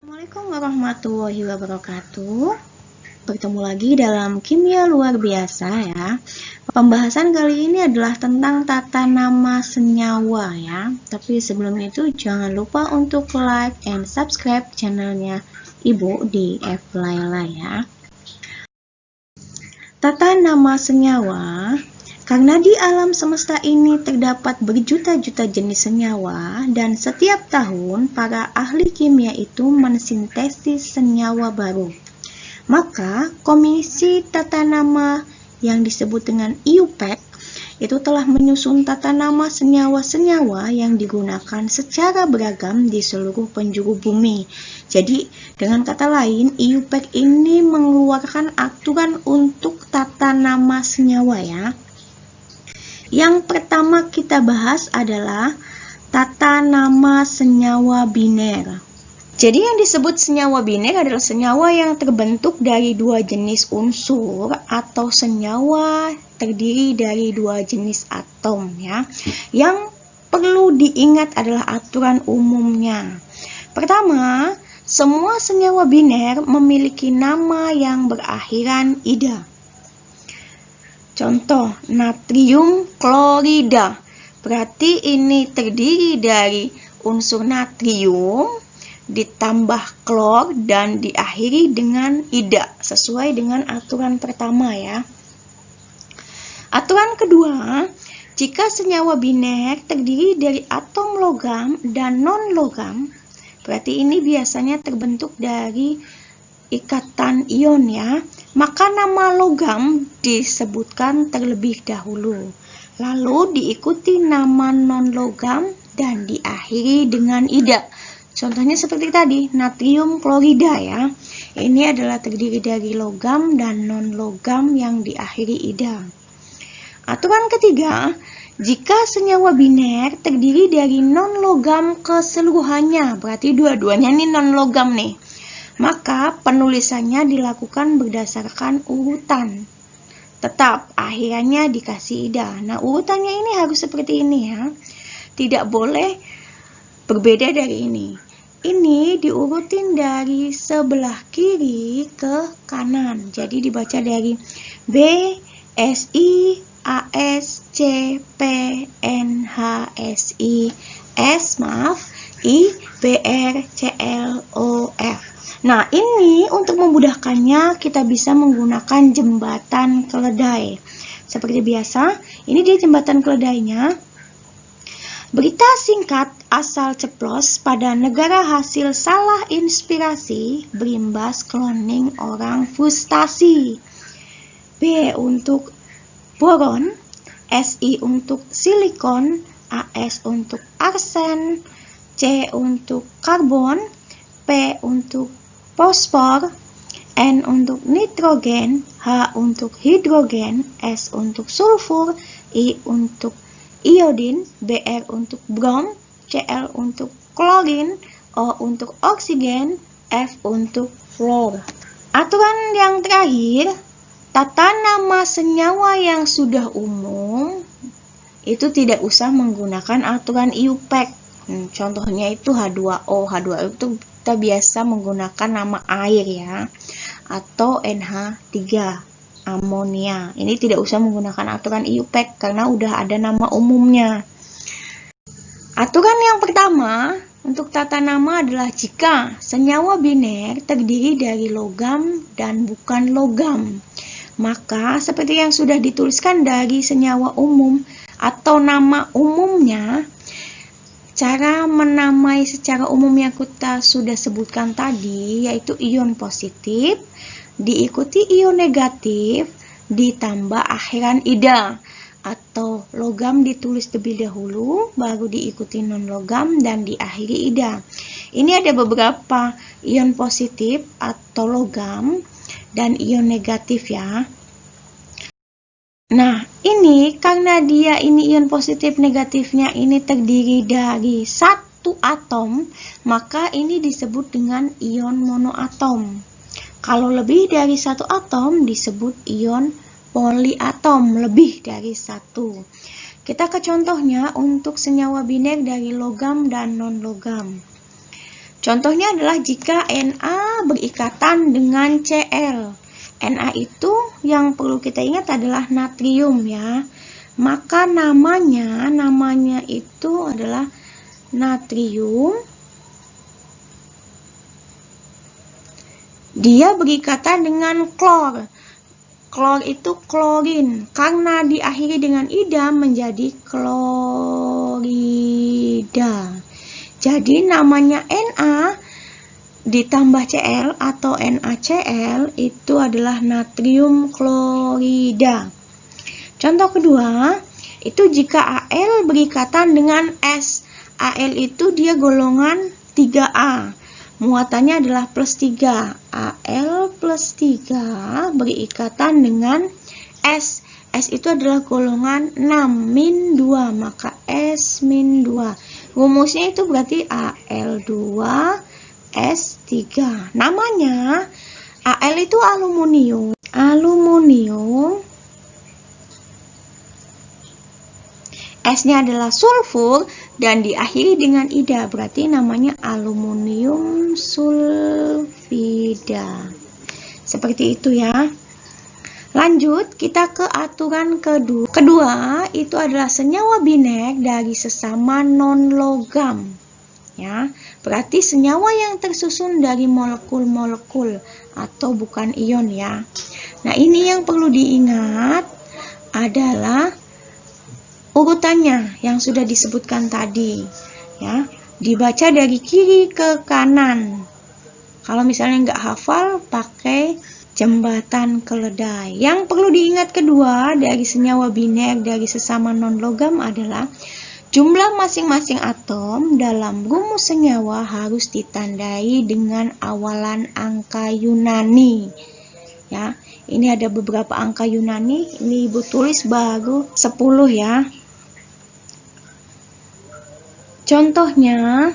Assalamualaikum warahmatullahi wabarakatuh. Bertemu lagi dalam Kimia Luar Biasa ya. Pembahasan kali ini adalah tentang tata nama senyawa ya. Tapi sebelum itu jangan lupa untuk like and subscribe channelnya Ibu di F Laila ya. Tata nama senyawa. Karena di alam semesta ini terdapat berjuta-juta jenis senyawa dan setiap tahun para ahli kimia itu mensintesis senyawa baru. Maka Komisi Tata Nama yang disebut dengan IUPAC itu telah menyusun tata nama senyawa-senyawa yang digunakan secara beragam di seluruh penjuru bumi. Jadi dengan kata lain, IUPAC ini mengeluarkan aturan untuk tata nama senyawa ya. Yang pertama kita bahas adalah tata nama senyawa biner. Jadi yang disebut senyawa biner adalah senyawa yang terbentuk dari dua jenis unsur atau senyawa terdiri dari dua jenis atom ya. Yang perlu diingat adalah aturan umumnya. Pertama, semua senyawa biner memiliki nama yang berakhiran ida. Contoh, natrium klorida. Berarti ini terdiri dari unsur natrium ditambah klor dan diakhiri dengan ida sesuai dengan aturan pertama ya. Aturan kedua, jika senyawa biner terdiri dari atom logam dan non-logam, berarti ini biasanya terbentuk dari ikatan ion ya, maka nama logam disebutkan terlebih dahulu, lalu diikuti nama non-logam dan diakhiri dengan ida. Contohnya seperti tadi, natrium klorida ya. Ini adalah terdiri dari logam dan non-logam yang diakhiri ida. Aturan ketiga, jika senyawa biner terdiri dari non-logam keseluruhannya, berarti dua-duanya ini non-logam nih, maka penulisannya dilakukan berdasarkan urutan. Tetap akhirannya dikasih ida. Nah, urutannya ini harus seperti ini ya. Tidak boleh berbeda dari ini. Ini diurutin dari sebelah kiri ke kanan. Jadi dibaca dari B, S, I, A, S, C, P, N, H, S, I, S, I, B, R, C, L, O, F. Nah, ini untuk memudahkannya kita bisa menggunakan jembatan keledai. Seperti biasa, ini dia jembatan keledainya. Berita singkat asal ceplos pada negara hasil salah inspirasi berimbas kloning orang frustasi. B untuk boron, Si untuk silikon, As untuk arsen, C untuk karbon, P untuk fosfor, N untuk nitrogen, H untuk hidrogen, S untuk sulfur, I untuk iodin, Br untuk brom, Cl untuk klorin, O untuk oksigen, F untuk fluor. Aturan yang terakhir, tata nama senyawa yang sudah umum itu tidak usah menggunakan aturan IUPAC. Contohnya itu H2O. H2O itu kita biasa menggunakan nama air ya, atau NH3 amonia. Ini tidak usah menggunakan aturan IUPAC karena udah ada nama umumnya. Aturan yang pertama untuk tata nama adalah jika senyawa biner terdiri dari logam dan bukan logam, maka seperti yang sudah dituliskan dari senyawa umum atau nama umumnya, cara menamai secara umum yang kita sudah sebutkan tadi, yaitu ion positif, diikuti ion negatif, ditambah akhiran ida, atau logam ditulis terlebih dahulu, baru diikuti non-logam, dan diakhiri ida. Ini ada beberapa ion positif atau logam, dan ion negatif ya. Nah, ini karena dia ini ion positif negatifnya ini terdiri dari satu atom, maka ini disebut dengan ion monoatom. Kalau lebih dari satu atom disebut ion poliatom, lebih dari satu. Kita ke contohnya untuk senyawa biner dari logam dan non-logam. Contohnya adalah jika Na berikatan dengan Cl. Na itu yang perlu kita ingat adalah natrium ya. Maka namanya itu adalah natrium. Dia berikatan dengan klor. Klor itu klorin. Karena diakhiri dengan ida menjadi klorida. Jadi namanya Na ditambah Cl atau NaCl itu adalah natrium klorida. Contoh kedua, itu jika Al berikatan dengan S. Al itu dia golongan 3A. Muatannya adalah plus 3. Al plus 3 berikatan dengan S. S itu adalah golongan 6, min 2. Maka S min 2. Rumusnya itu berarti Al2, S3. Namanya Al itu aluminium. S-nya adalah sulfur dan diakhiri dengan ida, berarti namanya aluminium sulfida. Seperti itu ya. Lanjut, kita ke aturan kedua. Kedua, itu adalah senyawa binek dari sesama non-logam. Ya, berarti senyawa yang tersusun dari molekul-molekul atau bukan ion ya. Nah, ini yang perlu diingat adalah urutannya yang sudah disebutkan tadi ya, dibaca dari kiri ke kanan. Kalau misalnya nggak hafal, pakai jembatan keledai. Yang perlu diingat kedua dari senyawa binek dari sesama non-logam adalah jumlah masing-masing atom dalam rumus senyawa harus ditandai dengan awalan angka Yunani ya. Ini ada beberapa angka Yunani, ini Ibu tulis baru 10 ya. Contohnya,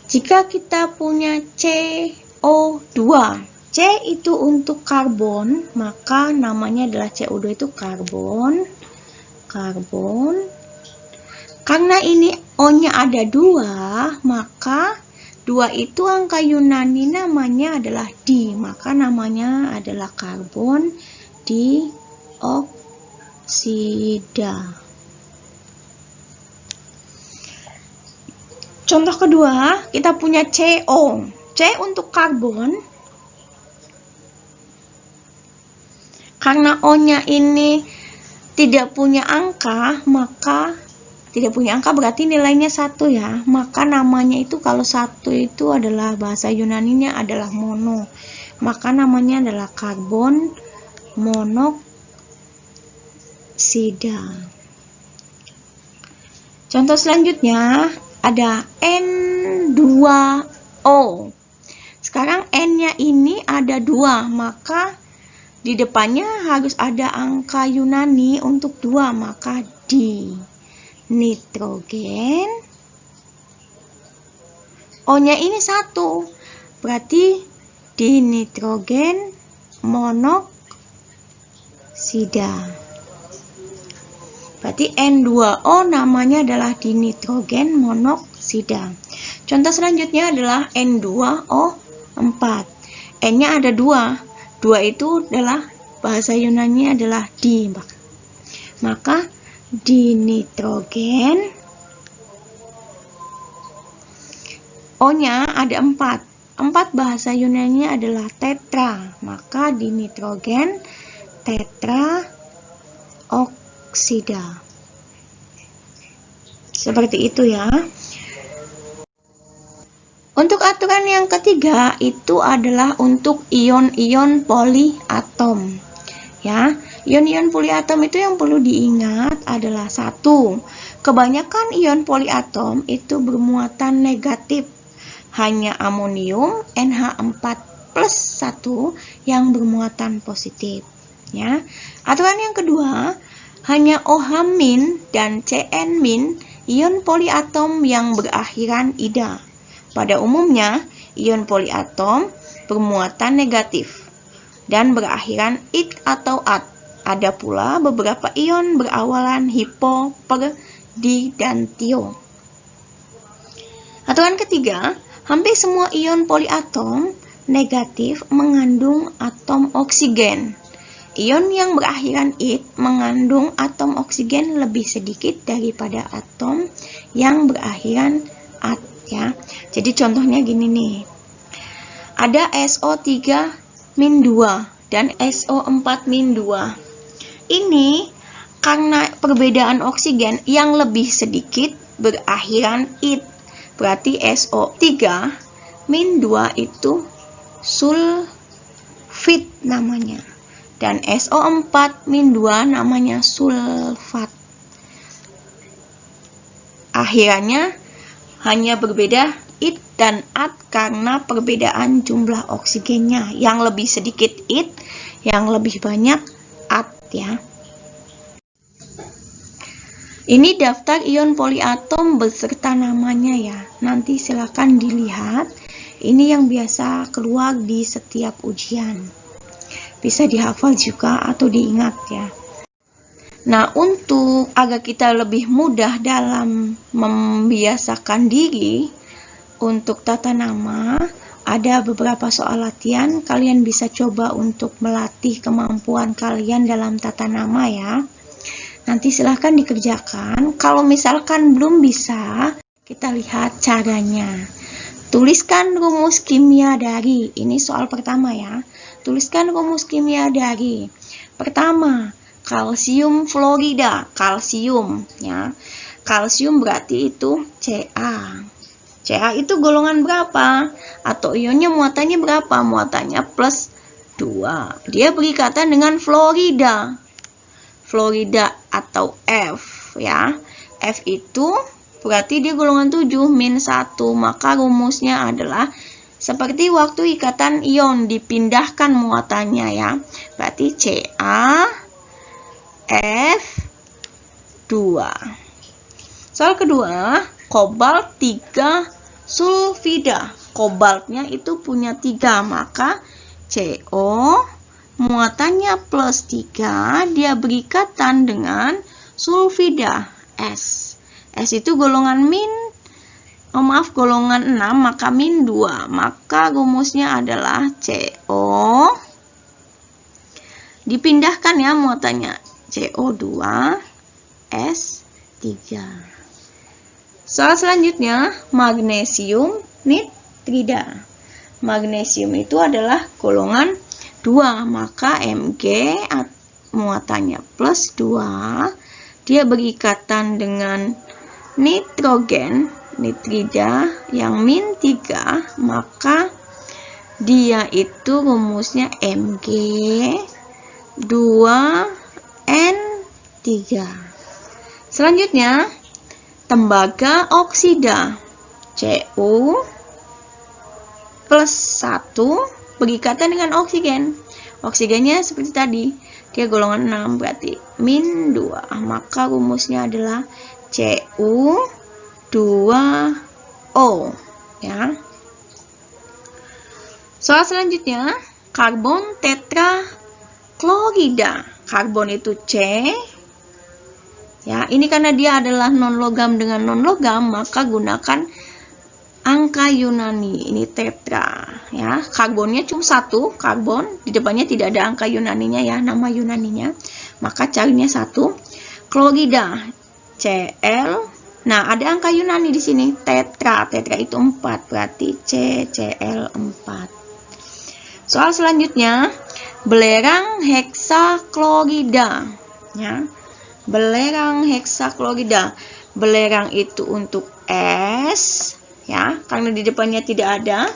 jika kita punya CO2, C itu untuk karbon, maka namanya adalah CO2 itu karbon. Karena ini O-nya ada 2, maka 2 itu angka Yunani namanya adalah di, maka namanya adalah karbon dioksida. Contoh kedua, kita punya CO. C untuk karbon. Karena O-nya ini tidak punya angka, maka tidak punya angka berarti nilainya 1 ya. Maka namanya itu kalau 1 itu adalah bahasa Yunaninya adalah mono. Maka namanya adalah karbon monoksida. Contoh selanjutnya ada N2O. Sekarang N-nya ini ada 2, maka di depannya harus ada angka Yunani untuk 2, maka di nitrogen. O-nya ini 1, berarti di nitrogen monoksida. Berarti N2O namanya adalah dinitrogen monoksida. Contoh selanjutnya adalah N2O4. N-nya ada 2. 2 itu adalah bahasa Yunani adalah di. Maka dinitrogen. O-nya ada 4. 4 bahasa Yunani adalah tetra. Maka dinitrogen tetraoksida. Seperti itu ya. Untuk aturan yang ketiga itu adalah untuk ion-ion poliatom. Ya, ion-ion poliatom itu yang perlu diingat adalah 1. Kebanyakan ion poliatom itu bermuatan negatif. Hanya amonium NH4 plus 1 yang bermuatan positif. Ya. Aturan yang kedua, hanya OH- dan Cn- ion poliatom yang berakhiran ida. Pada umumnya, ion poliatom bermuatan negatif dan berakhiran id atau at. Ada pula beberapa ion berawalan hipo, per, di, dan tio. Aturan ketiga, hampir semua ion poliatom negatif mengandung atom oksigen. Ion yang berakhiran id mengandung atom oksigen lebih sedikit daripada atom yang berakhiran at, ya. Jadi contohnya gini nih. Ada SO3-2 dan SO4-2. Ini karena perbedaan oksigen yang lebih sedikit berakhiran id. Berarti SO3-2 itu sulfit namanya. Dan SO4-2 namanya sulfat. Akhirannya hanya berbeda id dan at karena perbedaan jumlah oksigennya. Yang lebih sedikit id, yang lebih banyak at, ya. Ini daftar ion poliatom beserta namanya ya. Nanti silakan dilihat. Ini yang biasa keluar di setiap ujian. Bisa dihafal juga atau diingat ya. Nah, untuk agar kita lebih mudah dalam membiasakan diri untuk tata nama, ada beberapa soal latihan. Kalian bisa coba untuk melatih kemampuan kalian dalam tata nama ya. Nanti silahkan dikerjakan. Kalau misalkan belum bisa, kita lihat caranya. Tuliskan rumus kimia dari. Ini soal pertama ya. Tuliskan rumus kimia dari. Pertama, kalsium fluorida. Kalsium ya. Kalsium berarti itu Ca. Ca itu golongan berapa? Atau ionnya muatannya berapa? Muatannya plus 2. Dia berikatan dengan fluorida. Fluorida atau F ya. F itu berarti dia golongan 7 min 1. Maka rumusnya adalah seperti waktu ikatan ion dipindahkan muatannya ya. Berarti CaF2. Soal kedua, kobalt 3 sulfida. Kobaltnya itu punya 3, maka CO muatannya plus 3, dia berikatan dengan sulfida S. S itu golongan golongan 6, maka min 2. Maka rumusnya adalah CO. Dipindahkan ya muatannya. CO2 S3. Soal selanjutnya, magnesium nitrida. Magnesium itu adalah golongan 2, maka Mg muatannya plus 2. Dia berikatan dengan nitrogen nitrida yang min 3, maka dia itu rumusnya Mg2N3. Selanjutnya, tembaga oksida Cu plus 1 berikatan dengan oksigen. Oksigennya seperti tadi, dia golongan 6, berarti min 2. Maka rumusnya adalah Cu2O ya. Soal selanjutnya, karbon tetraklorida. Karbon itu C ya. Ini karena dia adalah non logam dengan non logam, maka gunakan angka Yunani. Ini tetra ya. Karbonnya cuma 1 karbon, di depannya tidak ada angka Yunaninya ya, nama Yunaninya. Maka carinya 1. Klorida Cl. Nah, ada angka Yunani di sini, tetra. Tetra itu 4, berarti CCl4. Soal selanjutnya, belerang heksaklorida ya. Belerang heksaklorida. Belerang itu untuk S ya, karena di depannya tidak ada,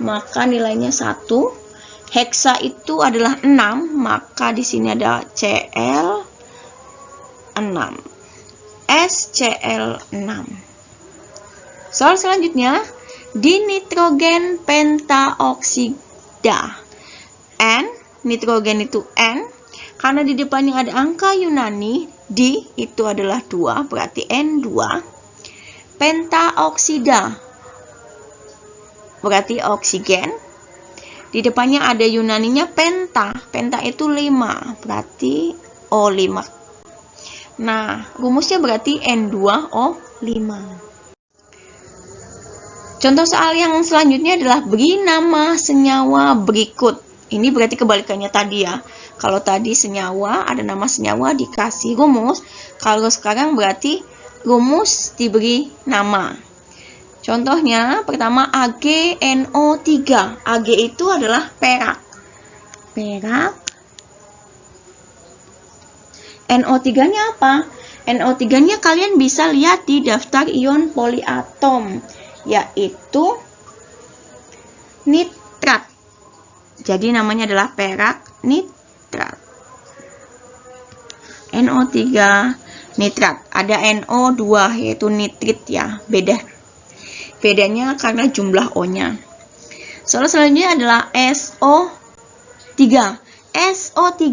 maka nilainya 1. Heksa itu adalah 6, maka di sini ada Cl6. SCl6. Soal selanjutnya, dinitrogen pentaoksida. N, nitrogen itu N, karena di depannya ada angka Yunani, di itu adalah 2, berarti N2. Pentaoksida berarti oksigen. Di depannya ada Yunaninya penta. Penta itu 5, berarti O5. Nah, rumusnya berarti N2O5. Contoh soal yang selanjutnya adalah beri nama senyawa berikut. Ini berarti kebalikannya tadi ya. Kalau tadi senyawa, ada nama senyawa dikasih rumus. Kalau sekarang berarti rumus diberi nama. Contohnya pertama AgNO3. Ag itu adalah perak. Perak. NO3-nya apa? NO3-nya kalian bisa lihat di daftar ion poliatom, yaitu nitrat. Jadi namanya adalah perak nitrat. NO3 nitrat. Ada NO2 yaitu nitrit ya. Bedanya karena jumlah O-nya. Soal selanjutnya adalah SO3. SO3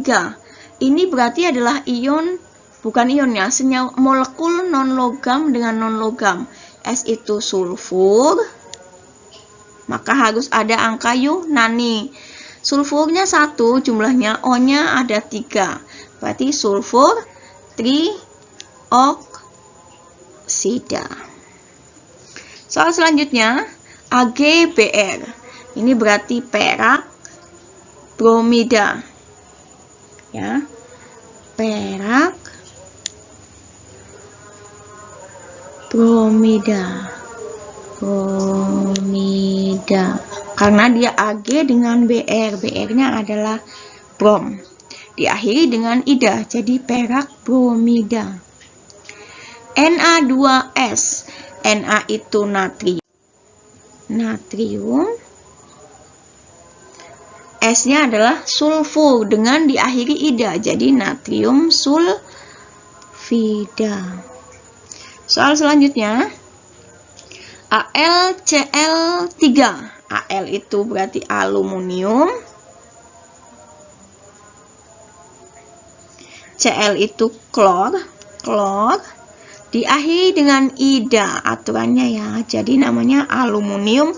ini berarti adalah ion, bukan ionnya, senyawa molekul non-logam dengan non-logam. S itu sulfur, maka harus ada angka Yunani. Sulfurnya 1, jumlahnya O-nya ada 3. Berarti sulfur trioksida. Soal selanjutnya, AgBr. Ini berarti perak bromida. Ya. Perak bromida. Karena dia Ag dengan Br. Br-nya adalah brom. Diakhiri dengan ida, jadi perak bromida. Na2S. Na itu natrium. S-nya adalah sulfur dengan diakhiri ida, jadi natrium sulfida. Soal selanjutnya, AlCl3. Al itu berarti aluminium. Cl itu klor. Diakhiri dengan ida aturannya ya, jadi namanya aluminium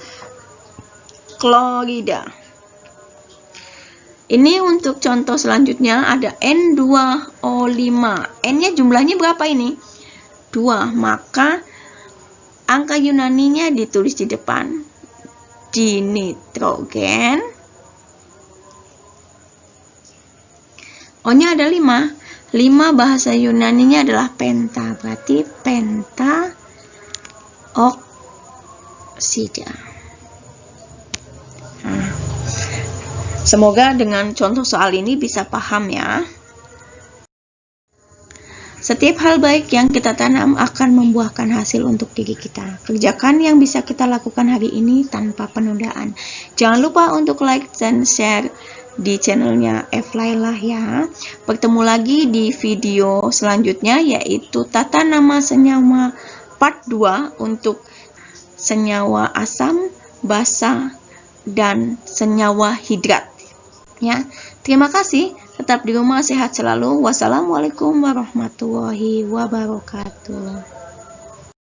klorida. Ini untuk contoh selanjutnya ada N2O5. N-nya jumlahnya berapa ini? 2, maka angka Yunaninya ditulis di depan. Di nitrogen. O-nya ada 5. 5 bahasa Yunaninya adalah penta. Berarti pentaoksida. Semoga dengan contoh soal ini bisa paham ya. Setiap hal baik yang kita tanam akan membuahkan hasil untuk diri kita. Kerjakan yang bisa kita lakukan hari ini tanpa penundaan. Jangan lupa untuk like dan share di channelnya Eflailah ya. Bertemu lagi di video selanjutnya, yaitu tata nama senyawa part 2 untuk senyawa asam, basa, dan senyawa hidrat. Ya, terima kasih. Tetap di rumah, sehat selalu. Wassalamualaikum warahmatullahi wabarakatuh.